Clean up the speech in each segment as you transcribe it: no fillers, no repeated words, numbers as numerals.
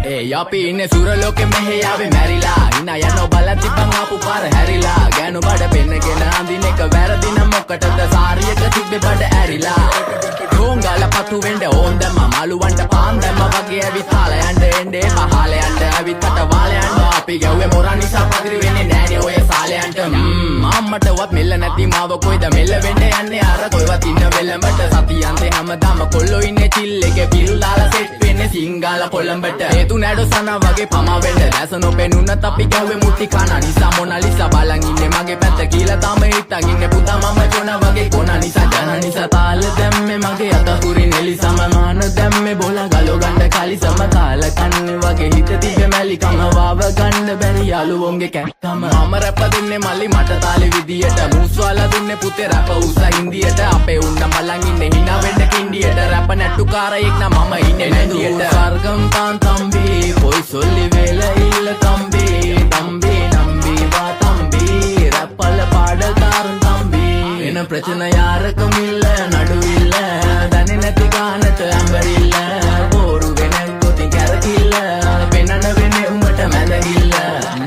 Hey, අපි ඉන්නේ සුරලෝකෙ මෙහෙ ආවේ මැරිලා හිනා යනෝ බලන් තිබ්බන් ආපු පාර හැරිලා ගෑනු බඩ පෙන්නගෙන අඳින එක වැරදි නම් මොකටද සාරියක තිබ්බේ බඩ ඇරිලා ගෝංගල පතු වෙන්න ඕන් දැම්ම මලුවන්ට පාන් දැම්ම වගේ ඇවිත් හාල යන්න එන්නේ පහල යන්න ඇවිත් අත වාල යන්න අපි ගැව්වේ මොරන් නිසා පදිරි වෙන්නේ නෑනේ ඔය සාලයන්ට අම්මටවත් මෙල්ල නැති මාව කොයිද මෙල්ල වෙන්න යන්නේ අර කොයිවත් ඉන්න වෙලඹට සතියන්තේ හැමදාම කොල්ලෝ ඉන්නේ චිල් එකේ පිල්ලාලා සෙට් වෙන්නේ සිංගාල කොළඹට හේතු නැඩෝ සනා වගේ පමා වෙන්න දැස නොපෙනුනත් අපි ගැව්වේ මුටි කන නිසා මොනාලිසා බලන් ඉන්නේ මගේ පැත්ත කියලා තාම හිටන් ඉන්නේ පුතා මම ජොන වගේ කොන නිසා ජන නිසා තාල දැම්මේ මගේ අත කුරින් එලිසම මාන දැම්මේ බෝලා ගලෝ ගන්න කලිසම කාල කන්නේ වගේ හිත තිබ්බේ මැලිකම වාව ගන්න බැරි යාළුවෝන්ගේ කැක්කම මම රැප දෙන්නේ මල්ලි මට තාලේ විදියට මූස්වාලා දුන්නේ පුතේ රැප උස හින්දියට අපේ උන්න බලන් ඉන්නේ hina වෙන්න කින්ඩියට රැප නැට්ටුකාරයෙක් නම් මම ඉන්නේ නැදියට ස්වර්ගම් තාන් තම්බි පොයි සොල්ලි වේල ඉල්ල තම්බි තම්බි නම්බි වා තම්බි රැප්පල පාඩකාරන් තම්බි එන ප්‍රචන යාරකම ඉල්ල නඩු ඉල්ල දන්නේ නැති ගානට ඇඹරිල්ල බෝරු වෙන කොති කැරකිල්ල වෙනන වෙන්නේ උඹට මැදගිල්ල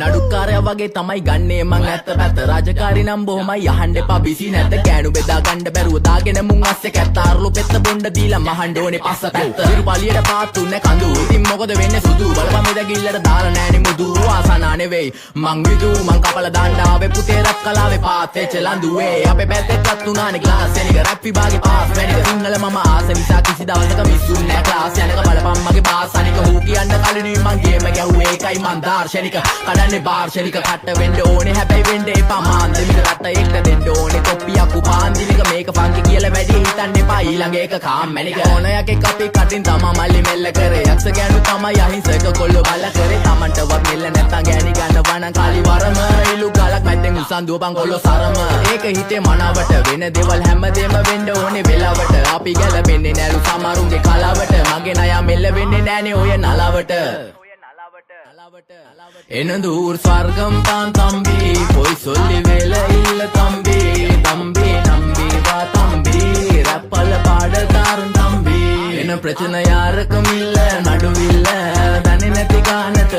නඩුකාරයා වගේ තමයි ගන්නේ මං ඇත්ත පැත්ත රාජකාරී නම් බොහොමයි අහන්න එපා බිසි නැද්ද ගෑනු බෙදා ගන්න බැරුව දාගෙන මුං අස්සේ කැත්තාරුළු පෙත්ත බොණ්ඩ දීලා මහන්න ඕනේ පස්ස පැත්ත ඉරු පලියට පාත්තුන්නේ කඳු ඉතින් මොකද වෙන්නේ සුදු බලපන් මෙද ගිල්ලට දාලා නෑනේ මුදු ආසනා නෙවෙයි මං විදු මං කපලා දාන්න ආවේ පුතේ රැප් කලාවේ පාත් වෙච්ච ලඳුවේ අපේ පැත්තෙත් උනානේ ක්ලාස් එනික රැප් විභාගේ පාස් වෙනික සිංහල මම ආස නිසා කිසි දවසක මිස්සුන්නේ නෑ ක්ලාස් යනක බලපන් මගේ පාස් අනික හූ කියන්න කලිනුයි මං ගේම ගැහුවේ ඒකයි මං දාර්ශනික කඩන්නේ බාර්ශනික කට වෙන්න ඕනේ හැබැයි වෙන්න එපා මාන්දමික කට එක්ක දෙන්න ඕනේ කොප්පියක් උපාන්දිලික මේක ෆංකි කියලා වැඩි හිතන්න එපා ඊළඟ එක කාම්මැනික ඕනයක් එක්ක අපි කටින් තමා මල්ලි මෙල්ල කරේ යක්ෂ ගෑනු තමයි අහිංසක කොල්ලෝ බල කරේ තමන්ටවත් මෙල්ල නැත්තම් ගෑණි ගන්නවා නම් කාලි වරම ඉලු ගලක් මැද්දෙන් උසන් දුවපන් කොල්ලෝ සරම ඒක හිතේ මනාවට වෙන දේවල් හැමදේම වෙන්න ඕනේ වෙලාවට අපි ගැලපෙන්නේ නැලු සමරුන්ගේ කලාවට මගේ නයා මෙල්ල වෙන්නේ නෑනේ ඔය නලාවට එනදූර් ස්වර්ගම් තාන් තම්බි පොයි සොල්ලි වේල ඉල්ල තම්බි තම්බි නම්බි වා තම්බි රැප්පල පාඩකාරන් තම්බි එන ප්‍රචන යාරකම ඉල්ල නඩු ඉල්ල දන්නේ නැති ගානට